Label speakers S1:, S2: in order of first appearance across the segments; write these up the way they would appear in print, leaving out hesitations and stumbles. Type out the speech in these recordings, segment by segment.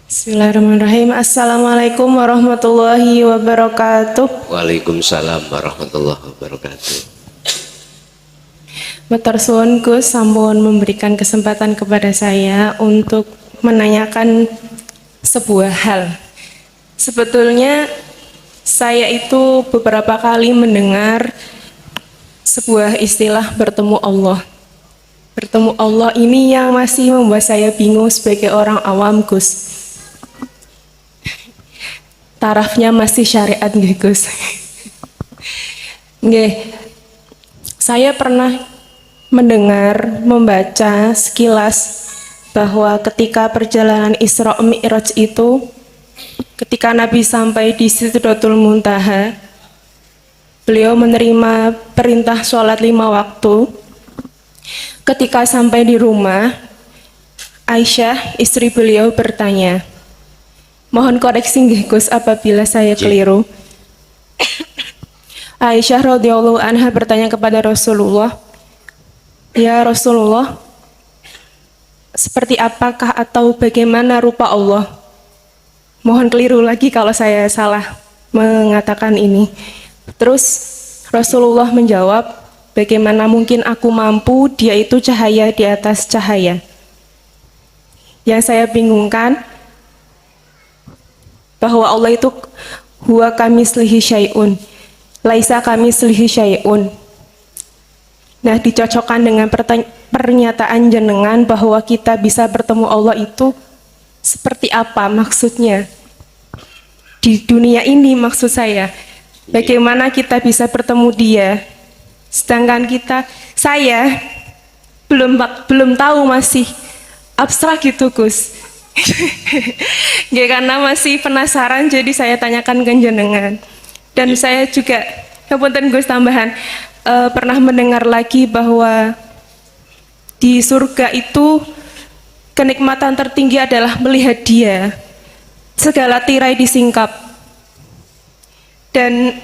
S1: Bismillahirrahmanirrahim. Assalamualaikum warahmatullahi wabarakatuh.
S2: Waalaikumsalam warahmatullahi wabarakatuh.
S1: Matur suwun Gus sampun memberikan kesempatan kepada saya untuk menanyakan sebuah hal. Sebetulnya saya itu beberapa kali mendengar sebuah istilah bertemu Allah. Bertemu Allah ini yang masih membuat saya bingung sebagai orang awam, Gus. Tarafnya masih syariat nggih, Gus. Nggih. Saya pernah mendengar, membaca sekilas bahwa ketika perjalanan Isra Mi'raj itu, ketika Nabi sampai di Sidratul Muntaha, beliau menerima perintah sholat 5 waktu. Ketika sampai di rumah, Aisyah, istri beliau bertanya, mohon koreksi nggih Gus apabila saya keliru. Aisyah radhiyallahu anha bertanya kepada Rasulullah, ya Rasulullah, seperti apakah atau bagaimana rupa Allah? Mohon keliru lagi kalau saya salah mengatakan ini. Terus Rasulullah menjawab, bagaimana mungkin aku mampu, dia itu cahaya di atas cahaya. Yang saya bingungkan, bahwa Allah itu huwa kamislihi syai'un, laisa kamislihi syai'un. Nah, dicocokkan dengan pernyataan jenengan bahwa kita bisa bertemu Allah itu seperti apa maksudnya? Di dunia ini maksud saya, bagaimana kita bisa bertemu dia? Sedangkan saya belum tahu, masih abstrak gitu Gus. Ya, karena masih penasaran jadi saya tanyakan ke jenengan. Dan saya juga, kemudian Gus tambahan, pernah mendengar lagi bahwa di surga itu kenikmatan tertinggi adalah melihat dia, segala tirai disingkap. Dan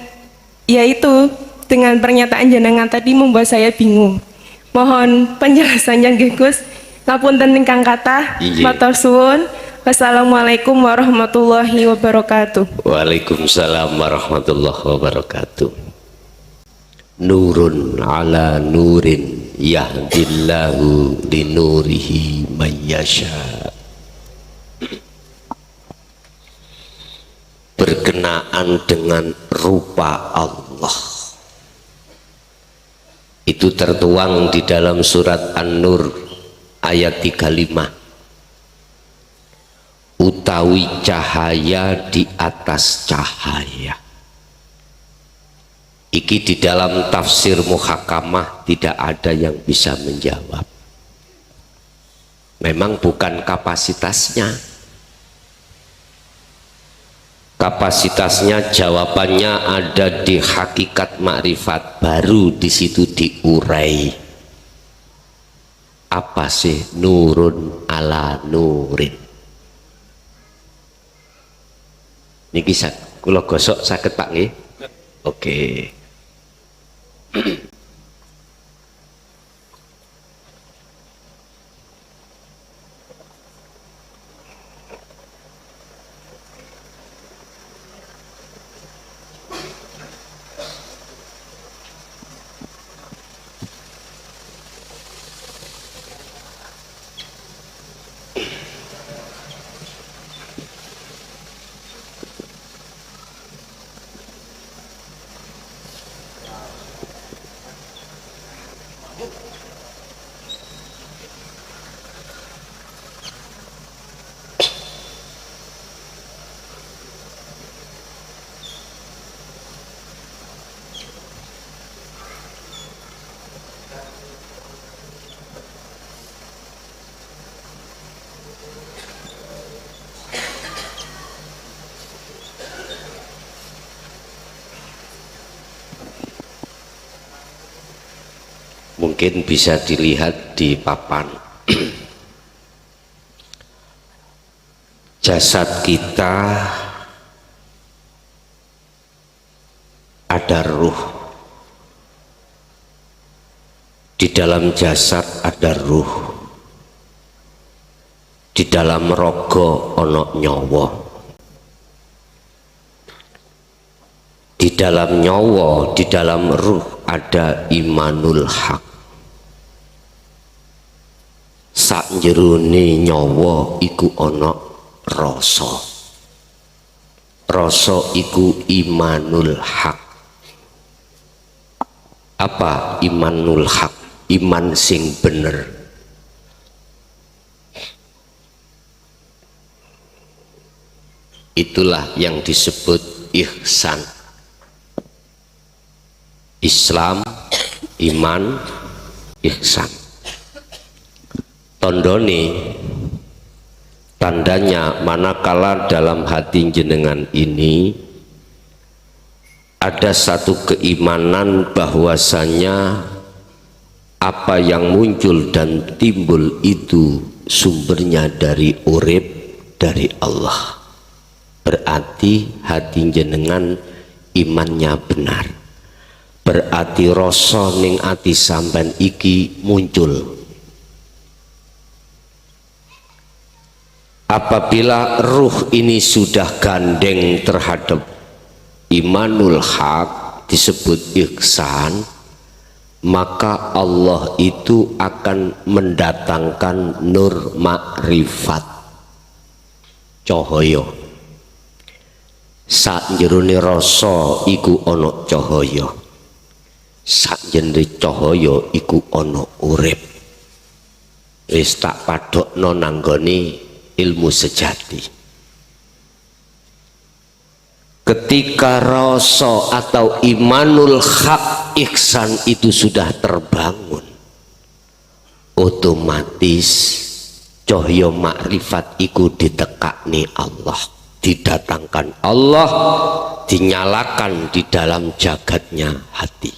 S1: yaitu dengan pernyataan jenengan tadi membuat saya bingung. Mohon penjelasannya nggih Gus. Ngapunten ingkang kathah, matur suwun. Wassalamualaikum warahmatullahi wabarakatuh.
S2: Waalaikumsalam warahmatullahi wabarakatuh. Nurun ala nurin yahdillahu linurihi man yasha. Berkenaan dengan rupa Allah, itu tertuang di dalam surat An-Nur ayat 35, utawi cahaya di atas cahaya. Iki di dalam tafsir muhakamah tidak ada yang bisa menjawab. Memang bukan kapasitasnya. Kapasitasnya, jawabannya ada di hakikat makrifat, baru di situ diurai. Apa sih nurun ala nurin? Niki kula gosok saged Pak nggih? Oke. Mungkin bisa dilihat di papan. Jasad kita ada ruh, di dalam jasad ada ruh. di dalam raga ana nyawa, di dalam nyawa, di dalam ruh ada imanul haq. Sak jerone nyawa iku ana rasa, rasa iku imanul haq. Apa imanul haq? Iman sing bener. Itulah yang disebut ihsan. Islam, iman, ihsan. Tondone, tandanya manakala dalam hati jenengan ini ada satu keimanan bahwasanya apa yang muncul dan timbul itu sumbernya dari urip, dari Allah. Berarti hati jenengan imannya benar. Berarti rasa ning ati sampean iki muncul. Apabila ruh ini sudah gandeng terhadap imanul haq, disebut ihsan, maka Allah itu akan mendatangkan nur makrifat, cahaya. Sak jerone rasa iku ana cahaya, sak jerone cahaya iku ana urip. Wis tak padhokno nanggone ilmu sejati. Ketika rasa atau imanul haq, ihsan itu sudah terbangun, otomatis cahaya makrifat iku ditekakni Allah, didatangkan Allah, dinyalakan di dalam jagatnya hati.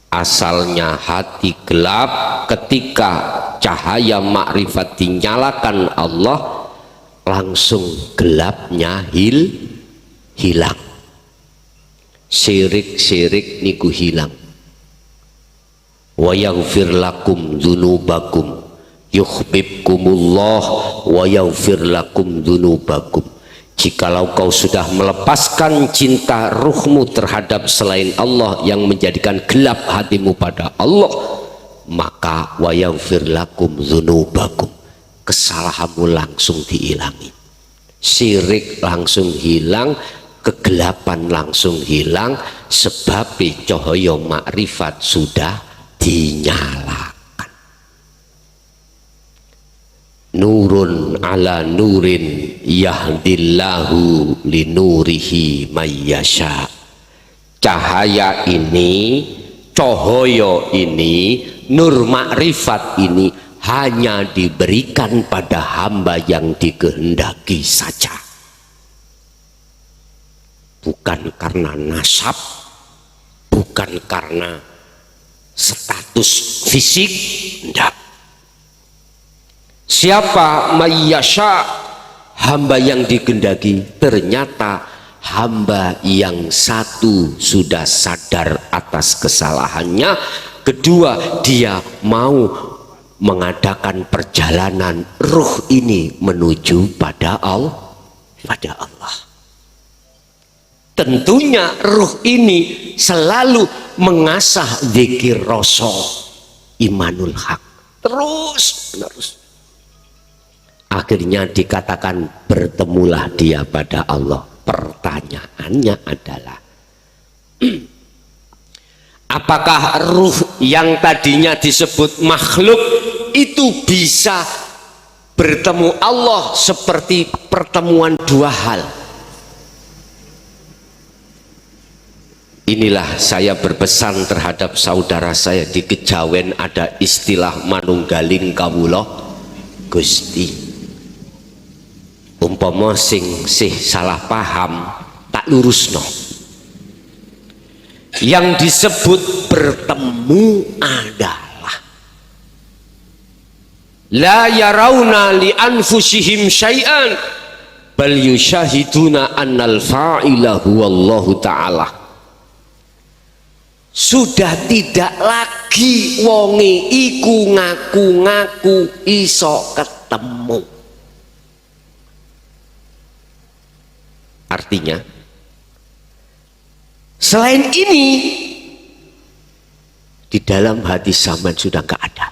S2: Asalnya hati gelap, ketika cahaya makrifat dinyalakan Allah, langsung gelapnya hilang. Syirik niku hilang. Wa yaghfir lakum dzunubakum yuhibbukumullah wa yaghfir lakum dzunubakum. Jikalau kau sudah melepaskan cinta ruhmu terhadap selain Allah yang menjadikan gelap hatimu pada Allah, maka wa yaghfir lakum dzunubakum, kesalahanmu langsung dihilangi, syirik langsung hilang, kegelapan langsung hilang, sebab cahaya makrifat sudah dinyalakan. Nurun ala nurin yahdillahu linurihi mayyasha. Cahaya ini, cahaya ini, nur makrifat ini hanya diberikan pada hamba yang dikehendaki saja, bukan karena nasab, bukan karena status fisik, tidak. Siapa mayyasha? Hamba yang dikehendaki. Ternyata hamba yang satu sudah sadar atas kesalahannya, kedua dia mau mengadakan perjalanan ruh ini menuju pada Allah. Tentunya ruh ini selalu mengasah zikir rasa, imanul haq, terus menerus. Akhirnya dikatakan bertemulah dia pada Allah. Pertanyaannya adalah apakah ruh yang tadinya disebut makhluk itu bisa bertemu Allah seperti pertemuan dua hal? Inilah saya berpesan terhadap saudara saya di Kejawen, ada istilah manunggaling kawula Gusti. Umpama sing salah paham tak lurusno. Yang disebut bertemu adalah la yarawna li anfusihim syai'an bal yusyahiduna annal fa'ila huwallahu ta'ala. sudah tidak lagi wonge iku ngaku-ngaku iso ketemu. Artinya selain ini di dalam hati sampean sudah nggak ada.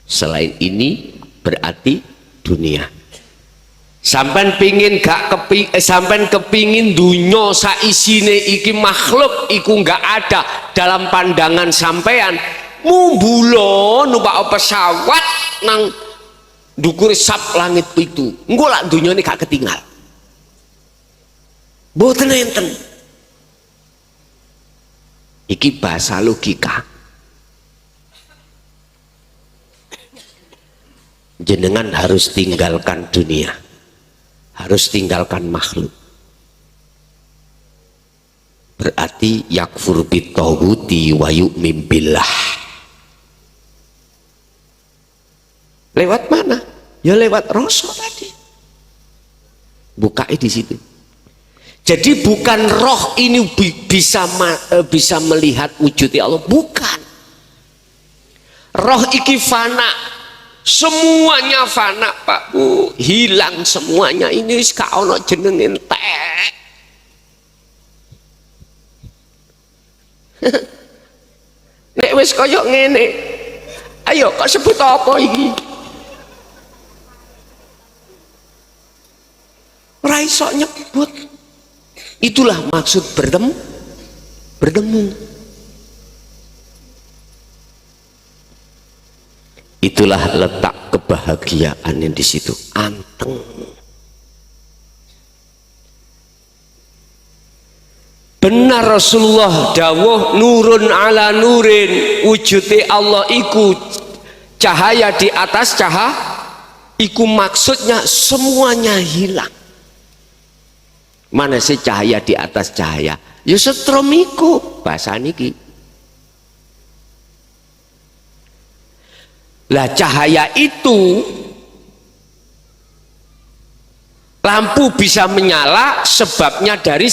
S2: Selain ini berarti dunia. Sampean pingin sampean kepingin dunya saisine iki makhluk iku nggak ada dalam pandangan sampean, mumbulo numpak pesawat nang dukur sap langit itu, engko lak dunya ini gak ketinggal. Mboten enten. Iki bahasa logika. Jenengan harus tinggalkan dunia, harus tinggalkan makhluk. Berarti yakfur bitawuti wa yu'min billah. Lewat mana? Ya lewat rasa tadi. Bukai di situ. Jadi bukan roh ini bisa melihat wujudnya Allah, bukan. Roh iki fana. Semuanya fana, Pak Bu, hilang semuanya. Ini wis gak ono jeneng entek. Nek wis koyo ngene, ayo kok sebut apa iki? Ora iso nyebut. Itulah maksud bertemu. Itulah letak kebahagiaan yang di situ, anteng. Benar Rasulullah dawuh nurun ala nurin, wujude Allah iku cahaya di atas cahaya, iku maksudnya semuanya hilang. Mana sih cahaya di atas cahaya? Ya setrum iku bahasa niki. Lah cahaya itu lampu bisa menyala sebabnya dari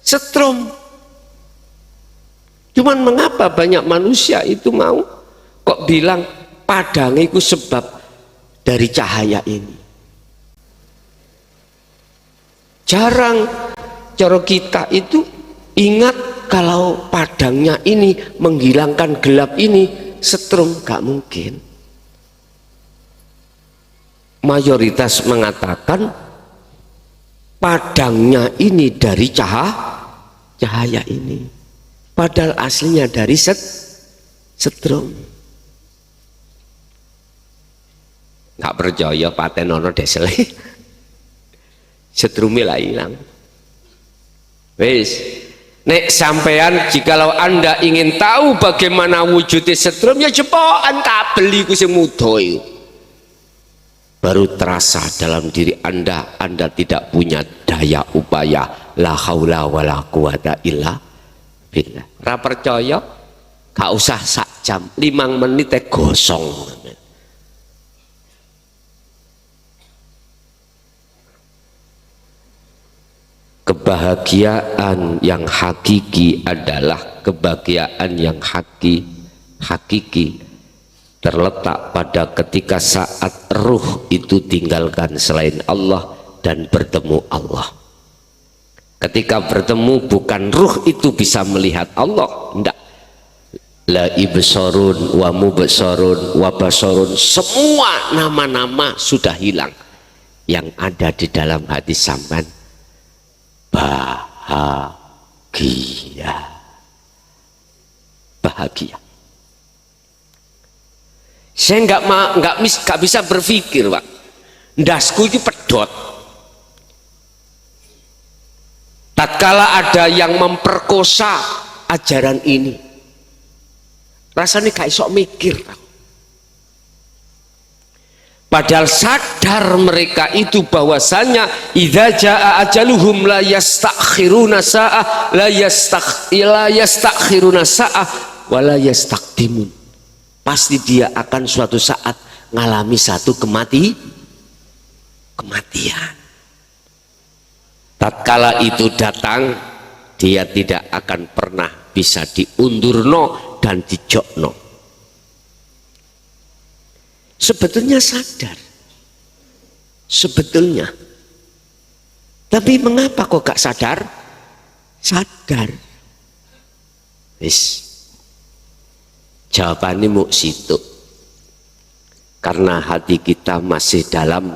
S2: setrum. Cuman mengapa banyak manusia itu mau kok bilang padang itu sebab dari cahaya ini? Jarang cara kita itu ingat kalau padangnya ini menghilangkan gelap ini. Setrum gak mungkin. Mayoritas mengatakan padangnya ini dari cahaya ini, padahal aslinya dari setrum. Gak percaya paten ono desele. Setrumnya lah hilang. Wis. Nek sampean jikalau Anda ingin tahu bagaimana wujudnya setrum, ya jepokan kabel iku sing muda iku. Baru terasa dalam diri Anda tidak punya daya upaya, la haula wala quwata illa billah. Ora percaya gak usah sak jam, 5 menit gosong. Kebahagiaan yang hakiki adalah kebahagiaan yang hakiki terletak pada ketika saat ruh itu tinggalkan selain Allah dan bertemu Allah. Ketika bertemu bukan ruh itu bisa melihat Allah, enggak. La ibsarun wa mubsarun wa basarun, semua nama-nama sudah hilang. Yang ada di dalam hati sampean bahagia. Saya nggak bisa berpikir, Pak. Ndasku itu pedot. Tatkala ada yang memperkosa ajaran ini, rasanya gak iso mikir. Padahal sadar mereka itu bahwasanya idza jaa ajaluhum la yastakhiruna sa'ah la yastakhiruna sa'ah wa la yastaqdimun. Pasti dia akan suatu saat ngalami satu kematian. Tatkala itu datang, dia tidak akan pernah bisa diundurno dan dijokno. Sebetulnya sadar, sebetulnya, tapi mengapa kok gak sadar? Sadar. Wis, jawabannya mau situ. Karena hati kita masih dalam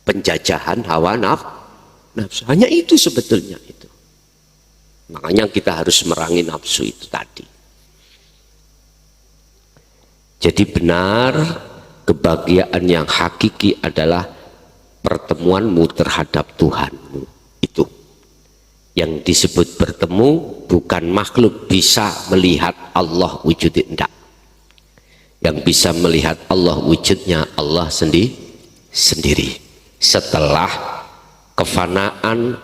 S2: penjajahan hawa nafsu. Hanya itu sebetulnya itu. Makanya kita harus merangi nafsu itu tadi. Jadi benar, kebahagiaan yang hakiki adalah pertemuanmu terhadap Tuhanmu. Itu yang disebut bertemu, bukan makhluk bisa melihat Allah wujudnya, enggak. Yang bisa melihat Allah wujudnya Allah sendiri. Setelah kefanaan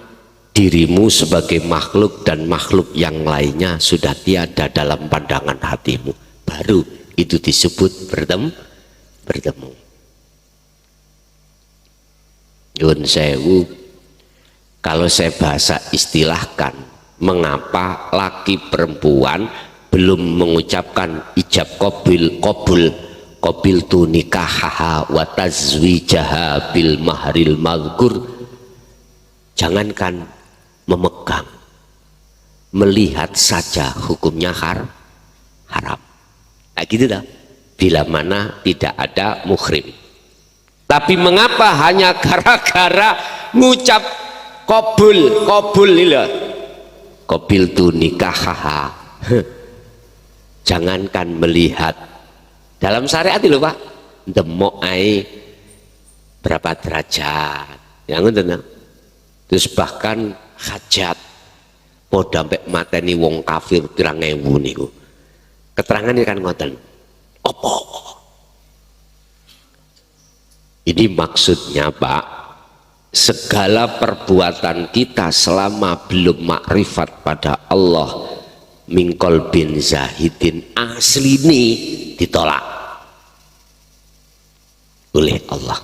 S2: dirimu sebagai makhluk dan makhluk yang lainnya sudah tiada dalam pandangan hatimu, baru itu disebut bertemu. Yun sewu, kalau saya bahasa istilahkan, mengapa laki perempuan belum mengucapkan ijab qabil tu nikahaha wa tazwijaha bil mahril mazkur. Jangankan memegang, melihat saja hukumnya haram. Nah gitu dah, bila mana tidak ada muhrim. Tapi mengapa hanya gara-gara ngucap qabul lila qabil tu nikahaha. Jangankan melihat, dalam syariat itu Pak, demok ai berapa derajat yang ngoten. Terus bahkan hajat podo sampai mateni wong kafir pirang ewu niku. Keterangannya kan ngoten. Apa? Ini maksudnya Pak, segala perbuatan kita selama belum makrifat pada Allah mingkol bin zahidin asli ini ditolak oleh Allah.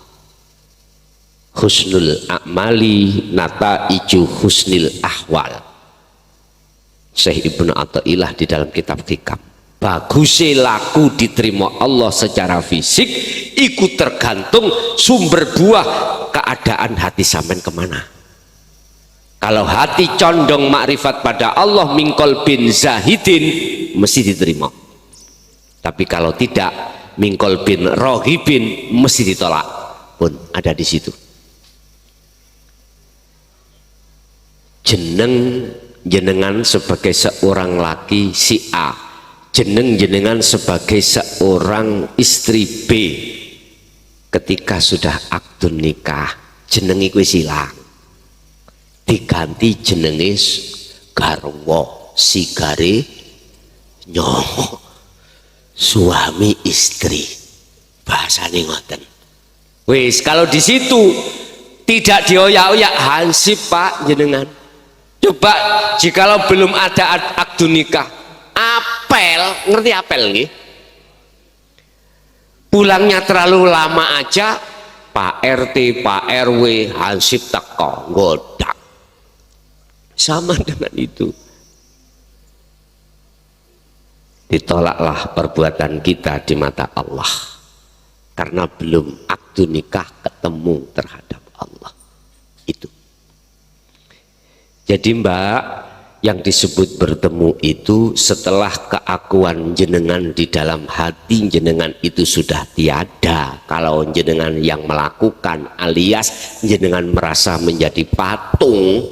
S2: Husnul a'mali nataiju husnil ahwal. Syekh Ibnu Athaillah di dalam kitab Hikam, bagusnya laku diterima Allah secara fisik ikut tergantung sumber buah keadaan hati sampean kemana. Kalau hati condong makrifat pada Allah mingkol bin zahidin mesti diterima. Tapi kalau tidak mingkol bin rohibin mesti ditolak. Pun ada di situ. Jenengan sebagai seorang laki si A, jenengan sebagai seorang istri B, ketika sudah akdun nikah jeneng iku silang, diganti jenenge garwa sigare nyoh, suami istri, bahasane ngoten. Wis kalau di situ tidak dioyak-oyak hansip Pak jenengan. Coba jikalau belum ada akdun nikah, apel, ngerti apel nggih? Pulangnya terlalu lama aja Pak RT, Pak RW, hansip teko godak. Sama dengan itu. Ditolaklah perbuatan kita di mata Allah karena belum akdu nikah ketemu terhadap Allah. Itu. Jadi Mbak, yang disebut bertemu itu setelah keakuan jenengan di dalam hati jenengan itu sudah tiada. Kalau jenengan yang melakukan alias jenengan merasa menjadi patung,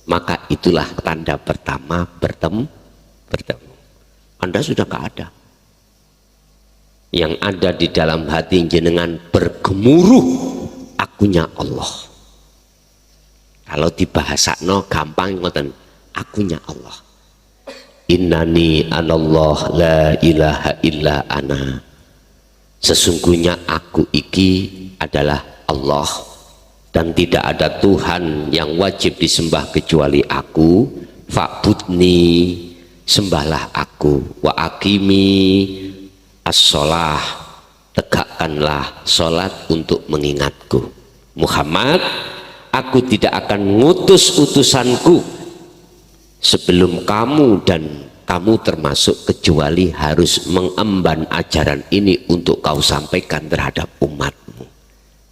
S2: maka itulah tanda pertama bertemu. Anda sudah gak ada. Yang ada di dalam hati jenengan bergemuruh akunya Allah. Kalau dibahasakno gampang ngoten, akunya Allah. Innani anallah la ilaha illa ana. Sesungguhnya aku iki adalah Allah dan tidak ada Tuhan yang wajib disembah kecuali aku. Fa'budni, sembahlah aku. Wa akimi as-sholah, tegakkanlah sholat untuk mengingatku. Muhammad, aku tidak akan ngutus utusanku sebelum kamu dan kamu termasuk kecuali harus mengemban ajaran ini untuk kau sampaikan terhadap umatmu.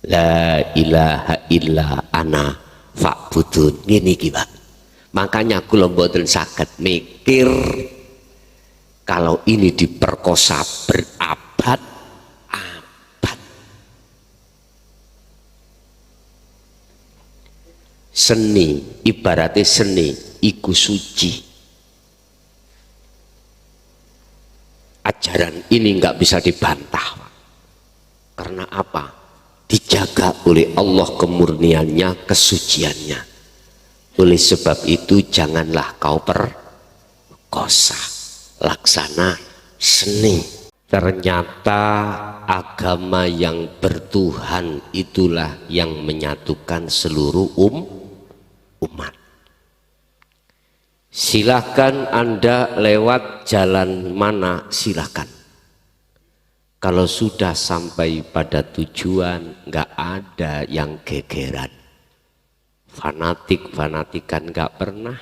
S2: La ilaha illa ana fa'budun. Ini kiba. Makanya kula mboten saged mikir kalau ini diperkosa berabad-abad. Seni, ibaratnya seni iku suci. Ajaran ini nggak bisa dibantah. Karena apa? Dijaga oleh Allah kemurniannya, kesuciannya. Oleh sebab itu janganlah kau perkosa, laksana seni. Ternyata agama yang bertuhan itulah yang menyatukan seluruh umat. Silahkan Anda lewat jalan mana, silahkan. Kalau sudah sampai pada tujuan, nggak ada yang gegeran. Fanatik-fanatikan nggak pernah.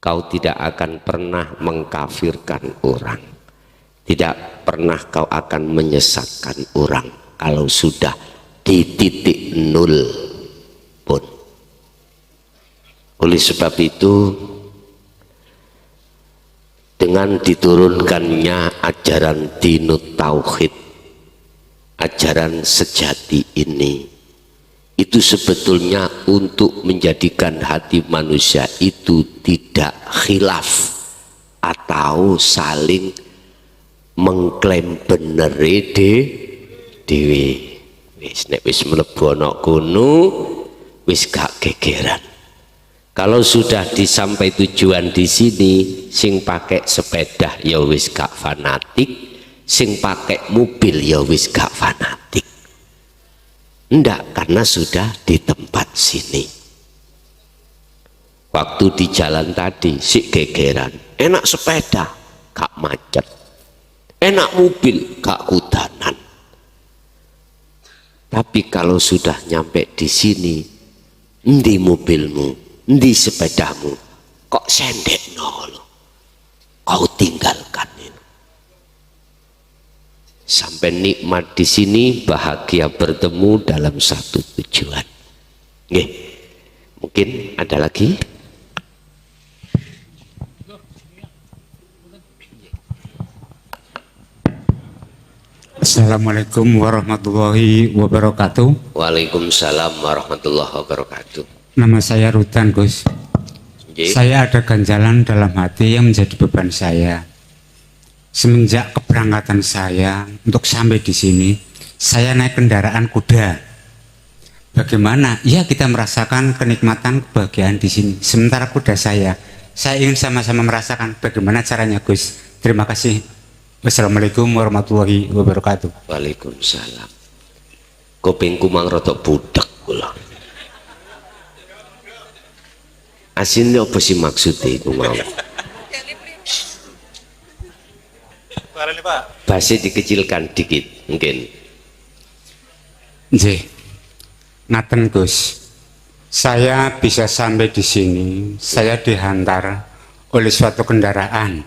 S2: Kau tidak akan pernah mengkafirkan orang. Tidak pernah kau akan menyesatkan orang. Kalau sudah di titik nol pun. Oleh sebab itu, dengan diturunkannya ajaran dinut tauhid, ajaran sejati ini, itu sebetulnya untuk menjadikan hati manusia itu tidak khilaf atau saling mengklaim bener dewe. Wis nek wis mlebu ana kono wis gak gegeran. Kalau sudah disampai tujuan di sini, sing pakai sepeda ya wis gak fanatik, sing pakai mobil ya wis gak fanatik. Enggak, karena sudah di tempat sini. Waktu di jalan tadi si gegeran, enak sepeda gak macet, enak mobil gak kudanan. Tapi kalau sudah nyampe di sini, endi mobilmu? Di sepedamu kok sendek nol, kau tinggalkan ini. Sampai nikmat di sini, bahagia bertemu dalam satu tujuan. Nggih, mungkin ada lagi.
S3: Assalamualaikum warahmatullahi wabarakatuh.
S2: Waalaikumsalam warahmatullahi wabarakatuh.
S3: Nama saya Rudan, Gus. Saya ada ganjalan dalam hati yang menjadi beban saya. Semenjak keberangkatan saya untuk sampai di sini, saya naik kendaraan kuda. Bagaimana? Ya, kita merasakan kenikmatan kebahagiaan di sini. Sementara kuda saya ingin sama-sama merasakan bagaimana caranya, Gus. Terima kasih. Wassalamualaikum warahmatullahi wabarakatuh.
S2: Waalaikumsalam. Kupingku mang rada budak kula. Asinnya apa sih maksudnya itu mau? Bahasa dikecilkan dikit mungkin.
S3: Nggih. Ngaten, Gus. Saya bisa sampai di sini, saya dihantar oleh suatu kendaraan.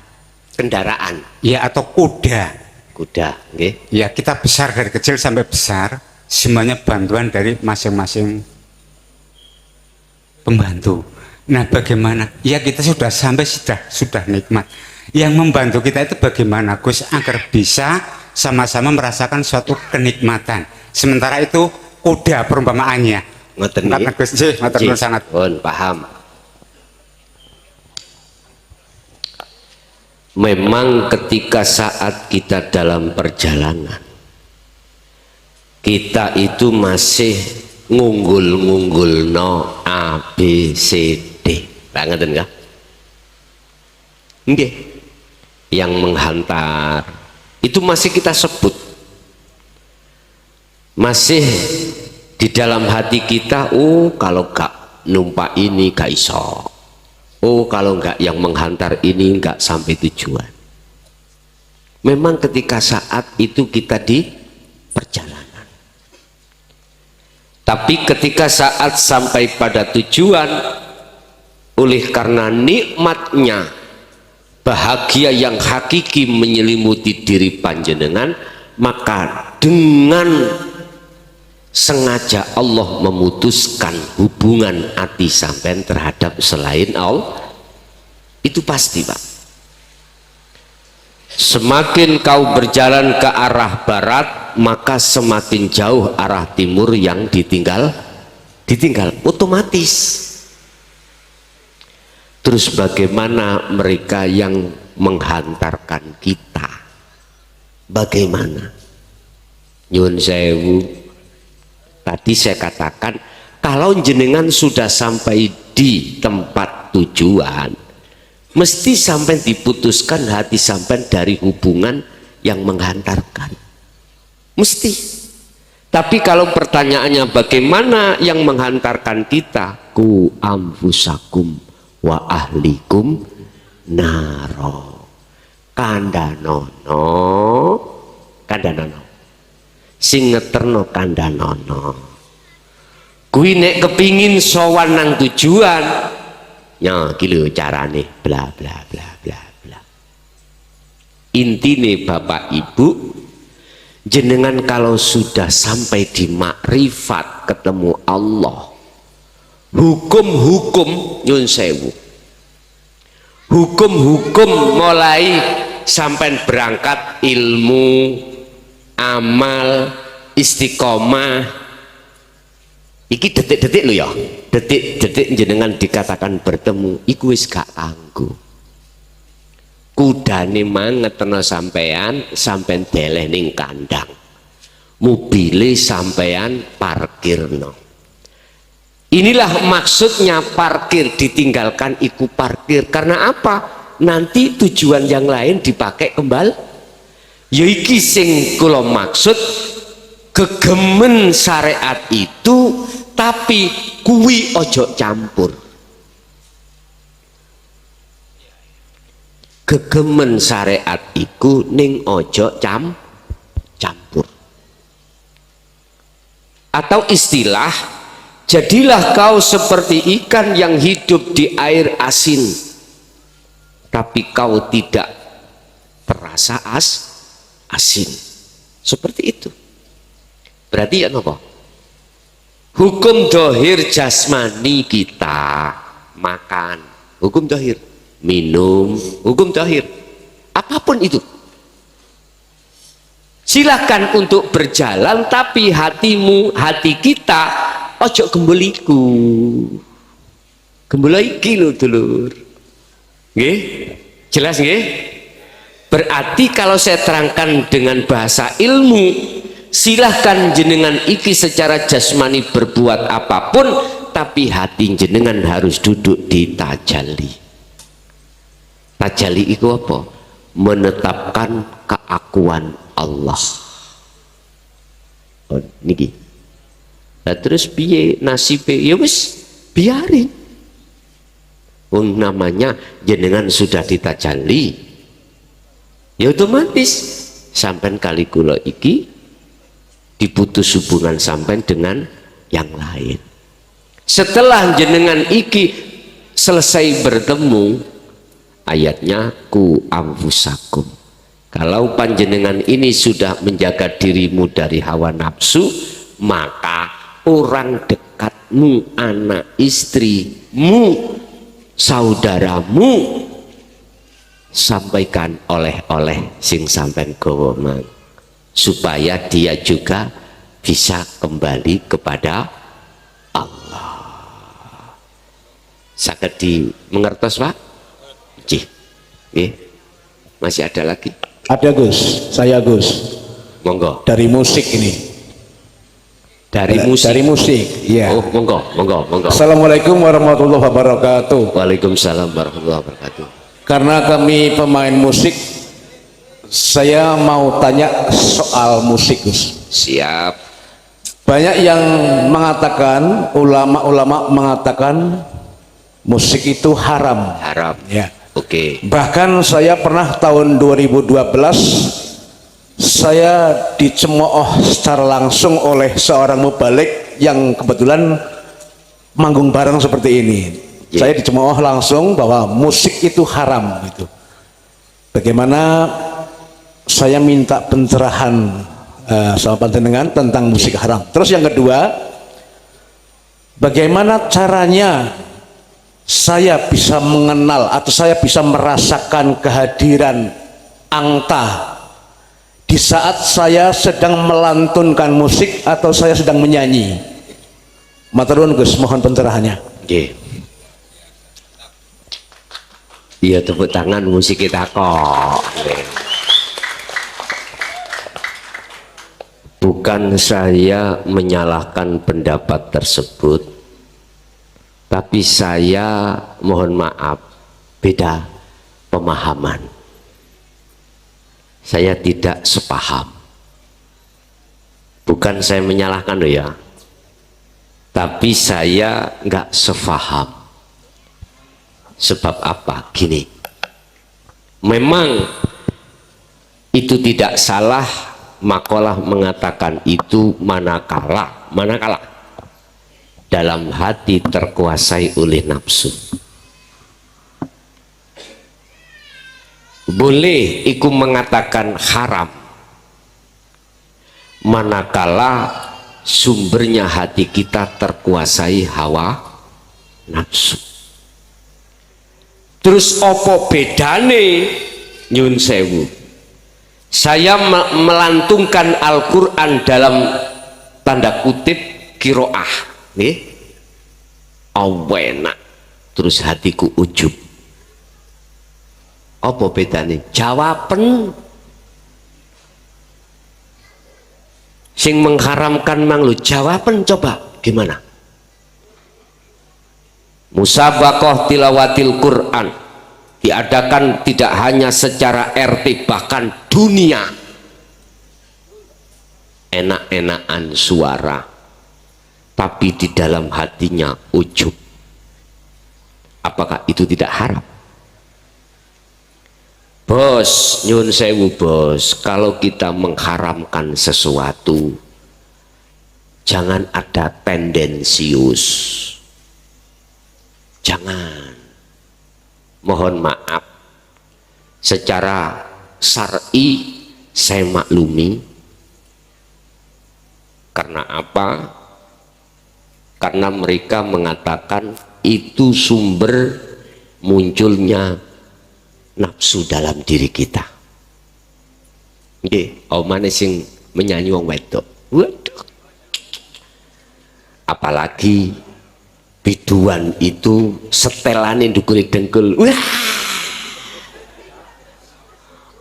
S2: Kendaraan?
S3: Ya, atau kuda.
S2: Kuda, nggih.
S3: Ya, kita besar dari kecil sampai besar, semuanya bantuan dari masing-masing pembantu. Nah, bagaimana? Ya, kita sudah sampai, sudah nikmat. Yang membantu kita itu bagaimana, Gus, agar bisa sama-sama merasakan suatu kenikmatan. Sementara itu kuda perumpamaannya.
S2: Ngoten nggih.
S3: Gus, ngoten nuwun sangat.
S2: Pun paham. Memang ketika saat kita dalam perjalanan, kita itu masih ngunggul no A B C D, banget enggak? Nggih. Yang menghantar itu masih kita sebut, masih di dalam hati kita. Oh, kalau gak numpak ini gak iso. Oh, kalau enggak yang menghantar ini enggak sampai tujuan. Memang ketika saat itu kita di perjalanan. Tapi ketika saat sampai pada tujuan, Oleh karena nikmatnya bahagia yang hakiki menyelimuti diri panjenengan, maka dengan sengaja Allah memutuskan hubungan hati sampean terhadap selain Allah. Itu pasti, Pak. Semakin kau berjalan ke arah barat, maka semakin jauh arah timur yang ditinggal otomatis. Terus bagaimana mereka yang menghantarkan kita? Bagaimana? Nyun sewu, tadi saya katakan kalau jenengan sudah sampai di tempat tujuan, mesti sampai diputuskan hati sampai dari hubungan yang menghantarkan, mesti. Tapi kalau pertanyaannya bagaimana yang menghantarkan kita, ku amfusakum wa ahlikum naro, kandanono sing ngeterno kandanono. Kuwi nek kepingin sowan nang tujuan, ya iki lho carane bla bla bla bla bla. Intine Bapak Ibu, jenengan kalau sudah sampai di makrifat ketemu Allah, hukum-hukum nyun sewu, hukum-hukum mulai sampai berangkat ilmu, amal, istiqomah, iki detik-detik lho ya, detik-detik jenengan dikatakan bertemu, iku wis gak kanggo. Kudane mangetno sampean deleh ning kandang, mobile sampean parkirno. Inilah maksudnya parkir, ditinggalkan iku parkir. Karena apa? Nanti tujuan yang lain dipakai kembali. Ya iki sing kula maksud, kegemen syariat itu tapi kuwi ojo campur. Kegemen syariat iku ning ojo campur. Atau istilah, jadilah kau seperti ikan yang hidup di air asin, tapi kau tidak terasa asin. Seperti itu. Berarti ya apa? Hukum dohir jasmani kita makan, hukum dohir minum, hukum dohir apapun itu. Silakan untuk berjalan, tapi hatimu, hati kita ojo gemboliku, gembolo iki lho dulur. Nggih? Jelas nggih? Berarti kalau saya terangkan dengan bahasa ilmu, silahkan jenengan iki secara jasmani berbuat apapun, tapi hati jenengan harus duduk di tajalli. Tajalli itu apa? Menetapkan keakuan Allah. Oh, niki. Nah, terus piye nasibe? Ya wis biarin. Namanya jenengan sudah ditajalli, ya otomatis sampean kali kula iki diputus hubungan sampean dengan yang lain. Setelah jenengan iki selesai bertemu, ayatnya ku amfusakum, kalau panjenengan ini sudah menjaga dirimu dari hawa nafsu, maka orang dekatmu, anak istrimu, saudaramu, sampaikan oleh-oleh sing sampean gawa mang, supaya dia juga bisa kembali kepada Allah. Saged di mengertos, Pak? Cih. Masih ada lagi?
S4: Ada Gus, saya Gus.
S2: Monggo.
S4: Dari musik ini.
S2: Dari musik.
S4: Dari musik, iya.
S2: Oh, monggo.
S4: Assalamualaikum warahmatullahi wabarakatuh.
S2: Waalaikumsalam warahmatullahi wabarakatuh.
S4: Karena kami pemain musik, saya mau tanya soal musik, Gus.
S2: Siap.
S4: Banyak yang mengatakan, ulama-ulama mengatakan musik itu haram.
S2: Haram.
S4: Ya.
S2: Oke.
S4: Bahkan saya pernah tahun 2012 saya dicemooh secara langsung oleh seorang mubalik yang kebetulan manggung bareng seperti ini. Saya dicemooh langsung bahwa musik itu haram gitu. Bagaimana saya minta pencerahan sama panjenengan tentang musik haram. Terus yang kedua, bagaimana caranya saya bisa mengenal atau saya bisa merasakan kehadiran angta di saat saya sedang melantunkan musik atau saya sedang menyanyi. Matur nuwun Gus, mohon pencerahannya.
S2: Nggih. Iya, tepuk tangan musik kita kok. Bukan saya menyalahkan pendapat tersebut, tapi saya mohon maaf, beda pemahaman. Saya tidak sepaham. Bukan saya menyalahkan loh ya, tapi saya nggak sefaham. Sebab apa? Gini, memang itu tidak salah. Makalah mengatakan itu manakala dalam hati terkuasai oleh nafsu. Boleh ikut mengatakan haram manakala sumbernya hati kita terkuasai hawa nafsu. Terus opo bedane nyun sewu, saya melantungkan Al-Quran dalam tanda kutip kiroah nih, awenak, terus hatiku ujub. Apa bedane? Jawaban sing mengharamkan mang lu, jawaban coba gimana? Musabaqah tilawatil Quran diadakan tidak hanya secara RT, bahkan dunia. Enak-enakan suara, tapi di dalam hatinya ujub. Apakah itu tidak haram? Bos, nyun sewu bos, kalau kita mengharamkan sesuatu, jangan ada tendensius. Jangan. Mohon maaf, secara syar'i saya maklumi. Karena apa? Karena mereka mengatakan itu sumber munculnya nafsu dalam diri kita. Nggih, omane sing menyanyi wong wedok. Waduh. Apalagi biduan itu setelane ndukure dengkul. Wah.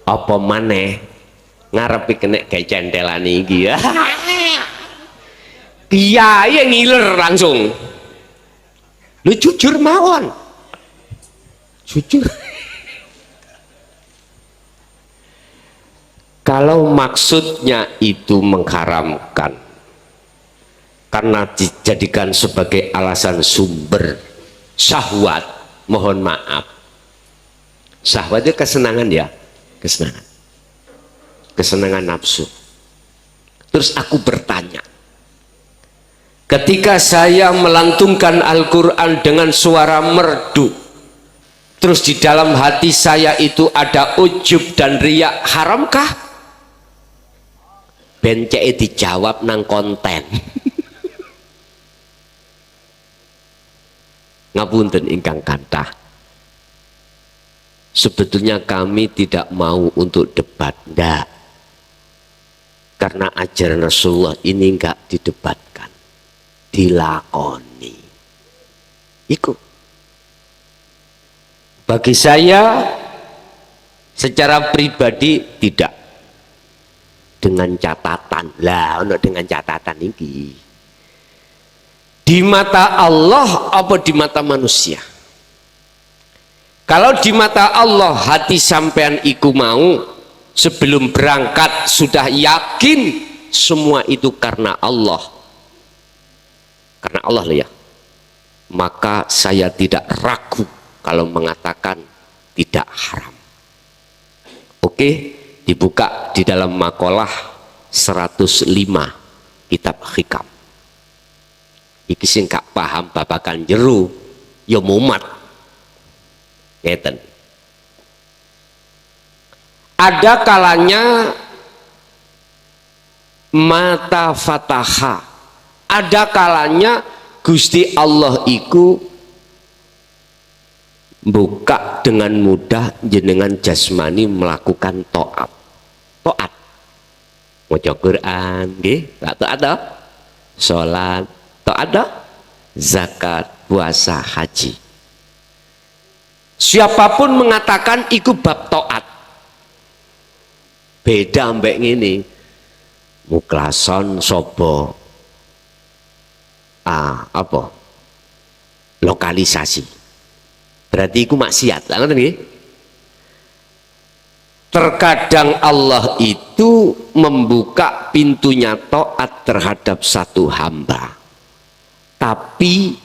S2: Apa maneh ngarepe kena gawe centelane iki ya. Kiai ngiler langsung. Lu jujur mawon. Jujur. Kalau maksudnya itu mengharamkan karena dijadikan sebagai alasan sumber syahwat, mohon maaf, syahwat itu kesenangan ya, kesenangan nafsu. Terus aku bertanya, ketika saya melantunkan Al-Quran dengan suara merdu, terus di dalam hati saya itu ada ujub dan riak, haramkah? Bencee dijawab nang konten. Ngapunten ingkang kathah, sebetulnya kami tidak mau untuk debat, enggak, karena ajaran Rasulullah ini enggak didebatkan, dilakoni. Ikut. Bagi saya secara pribadi tidak, dengan catatan lah, dengan catatan ini. Di mata Allah apa di mata manusia? Kalau di mata Allah hati sampean iku mau sebelum berangkat sudah yakin semua itu karena Allah. Karena Allah ya. Maka saya tidak ragu kalau mengatakan tidak haram. Oke, dibuka di dalam makalah 105 kitab Hikam. Iki sing gak paham babakan jero ya mumat. Ngeten. Ada kalanya mata fataha, ada kalanya Gusti Allah iku buka dengan mudah jenengan jasmani melakukan taat. Taat maca Quran nggih, taat ada salat, taat ada zakat, puasa, haji. Siapapun mengatakan iku bab taat. Beda mbek ngene. Muklason sobo apa? Lokalisasi. Berarti iku maksiat. Lah ngoten nggih. Terkadang Allah itu membuka pintunya taat terhadap satu hamba. Tapi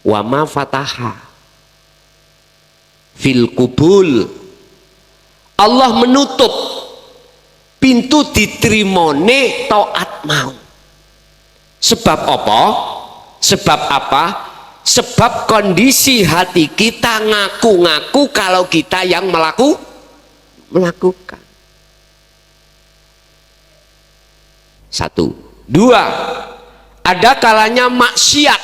S2: wa ma fataha fil kubul, Allah menutup pintu diterimone taat mau. Sebab apa? Sebab apa? Sebab kondisi hati kita ngaku-ngaku kalau kita yang melakukan. Satu. Dua, ada kalanya maksiat.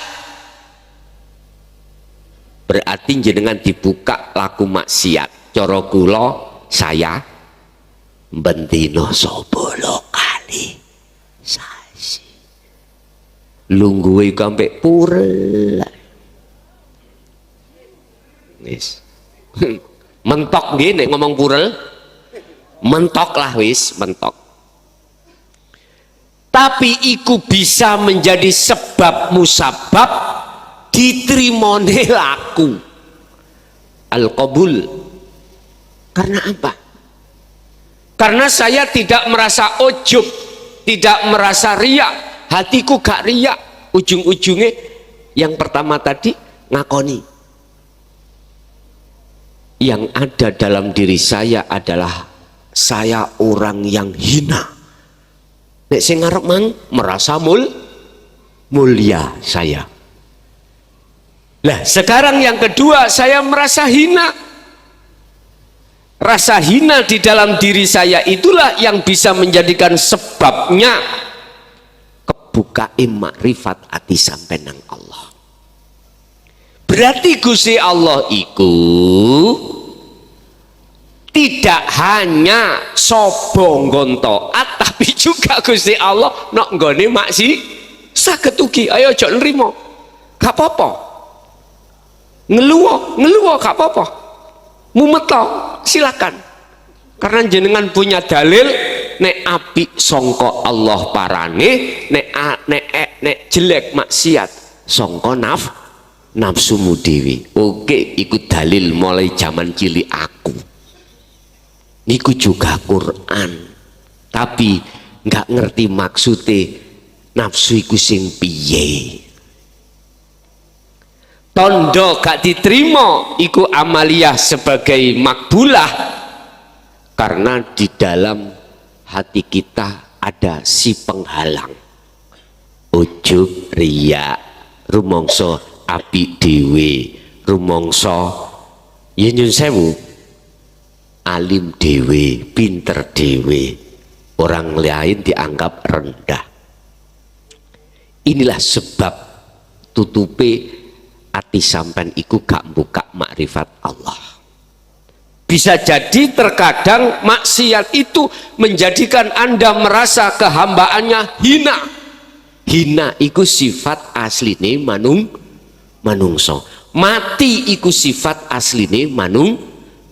S2: Berarti jenengan dibuka laku maksiat. Cara kula saya bentino 10 kali sasi. Lungguhe sampai purel. Wis. Mentok nggih nek ngomong purel. Mentok lah wis, mentok. Tapi iku bisa menjadi sebab musabab diterimone laku al-qabul. Karena apa? Karena saya tidak merasa ujub, tidak merasa riak, hatiku gak riak. Ujung-ujungnya yang pertama tadi ngakoni. Yang ada dalam diri saya adalah saya orang yang hina. Nek sing ngarep mang merasa mulia saya. Lah sekarang yang kedua saya merasa hina. Rasa hina di dalam diri saya itulah yang bisa menjadikan sebabnya kebuka makrifat ati sampai nang Allah. Berarti Gusti Allah iku tidak hanya sobo nggon taat, tapi juga Gusti Allah nok nggone maksi saged ugi. Ayo aja nrimo. Gak apa-apa. Ngeluwo gak apa-apa. Mumeto silakan. Karena jenengan punya dalil nek apik sangka Allah parane, nek jelek maksiat sangka nafsumu dewi. Oke, ikut dalil mulai zaman cilik aku. Niku juga Quran. Tapi nggak ngerti maksudnya nafsu iku sing piye. Tondo gak diterima iku amaliyah sebagai makbulah karena di dalam hati kita ada si penghalang ujub, riya, rumangsa apik dhewe, rumangsa ya nyun sewu alim dhewe, pinter dhewe, orang lain dianggap rendah. Inilah sebab tutupe ati sampean iku gak buka makrifat Allah. Bisa jadi terkadang maksiat itu menjadikan Anda merasa kehambaannya hina. Hina iku sifat asline manungsa. Mati iku sifat asline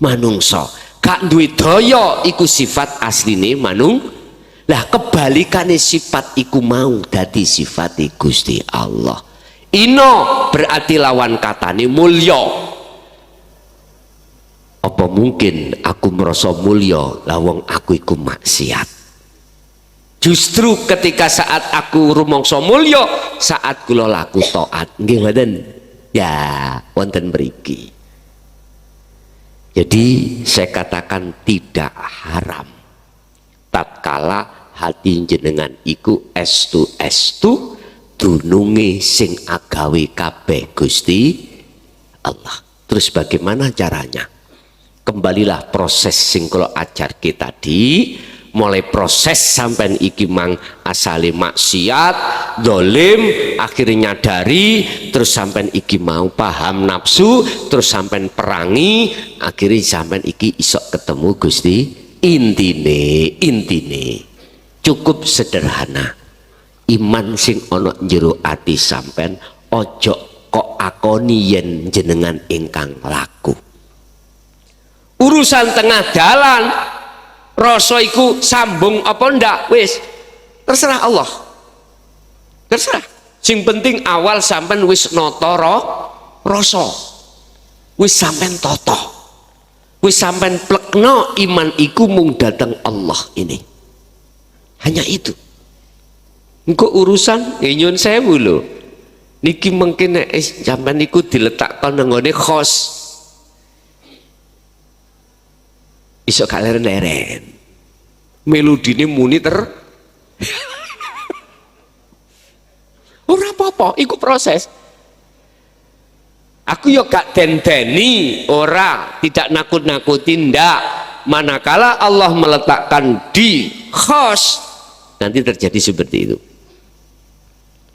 S2: manungsa. Gak duwe daya iku sifat asline Lah kebalikane sifat iku mau dadi sifat Gusti Allah. Ino berarti lawan katane mulya. Apa mungkin aku merasa mulya lawang aku iku maksiat? Justru ketika saat aku rumangsa mulya, saat kula laku taat. Nggih mboten? Ya, wonten mriki. Jadi saya katakan tidak haram tatkala hati jenengan iku estu dununge sing agawe kabeh Gusti Allah. Terus bagaimana caranya? Kembalilah proses sing kula ajarke tadi, mulai proses sampai iki mang asale maksiat, dolim, akhirnya nyadari, terus sampai iki mau paham nafsu, terus sampai perangi, akhirnya sampai iki isok ketemu Gusti. Intine cukup sederhana. Iman sing ono jero ati sampean ojo kok akoni yen jenengan ingkang laku. Urusan tengah dalan rasa iku sambung apa ndak, wis terserah Allah, terserah. Sing penting awal sampean wis nata rasa, wis sampean tata, wis sampean plekno iman iku mung dateng Allah ini, hanya itu. Engko urusan nyun sewu lho niki mungkin sampean niku diletakkan nang ngene khos iso gak leren-leren melodine muni ora apa-apa, iku proses. Aku yo gak dendeni, ora, tidak nakut-nakuti, ndak. Manakala Allah meletakkan di khos, nanti terjadi seperti itu.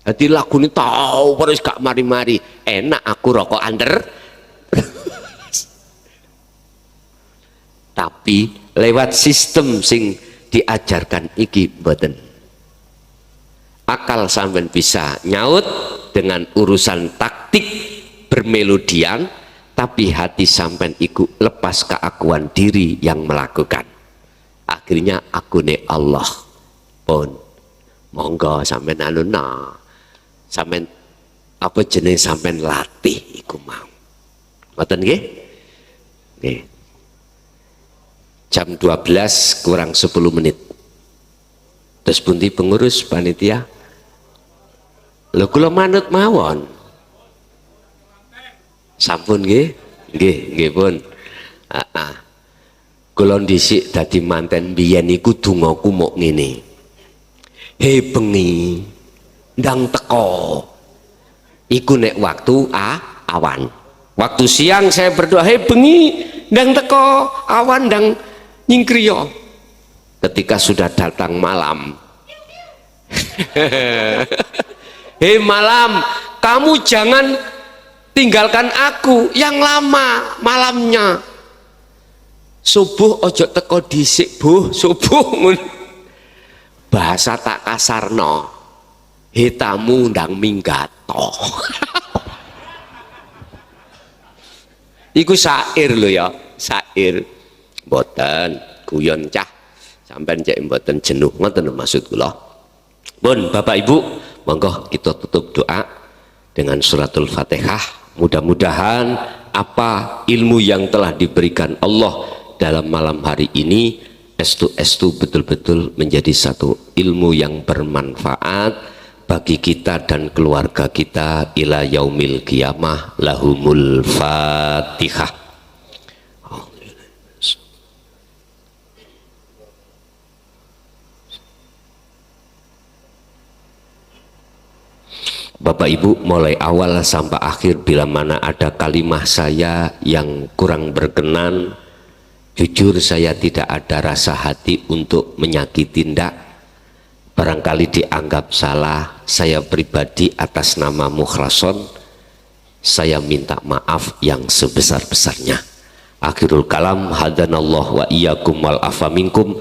S2: Jadi lagu ini tahu terus gak mari-mari, enak aku rokok under. Tapi lewat sistem sing diajarkan iki mboten. Akal sampean bisa nyaut dengan urusan taktik bermelodian, tapi hati sampean iku lepas keakuan diri yang melakukan. Akhirnya akune Allah pun monggo sampean anuna, sampean apa jenis sampean latih iku mau. Mboten nggih? Nggih. Jam 12 kurang 10 menit. Terus pundi pengurus panitia? Lho kula manut mawon. Sampun nggih? Nggih pun. Heeh. Kula dhisik dadi manten biyen iku dongaku mok ngene. He bengi ndang teko. Iku nek waktu awan. Waktu siang saya berdoa, he bengi ndang teko, awan ndang nyingkriyo. Ketika sudah datang malam, hei malam, kamu jangan tinggalkan aku yang lama malamnya. Subuh ojo teko dhisik, Bu, subuh. Bahasa tak kasarno, he tamu ndang minggato. Iku syair lho ya, syair. Mboten guyon cah. Sampeyan cek mboten jenuh ngoten maksud kula. Pun Bapak Ibu, monggo kita tutup doa dengan suratul Fatihah. Mudah-mudahan apa ilmu yang telah diberikan Allah dalam malam hari ini estu betul-betul menjadi satu ilmu yang bermanfaat bagi kita dan keluarga kita ila yaumil qiyamah. Lahumul Fatihah. Bapak Ibu, mulai awal sampai akhir bila mana ada kalimah saya yang kurang berkenan, jujur saya tidak ada rasa hati untuk menyakiti, ndak. Barangkali dianggap salah, saya pribadi atas nama Mukhlason saya minta maaf yang sebesar-besarnya. Akhirul kalam, hadanallah wa iyyakum wal afa minkum.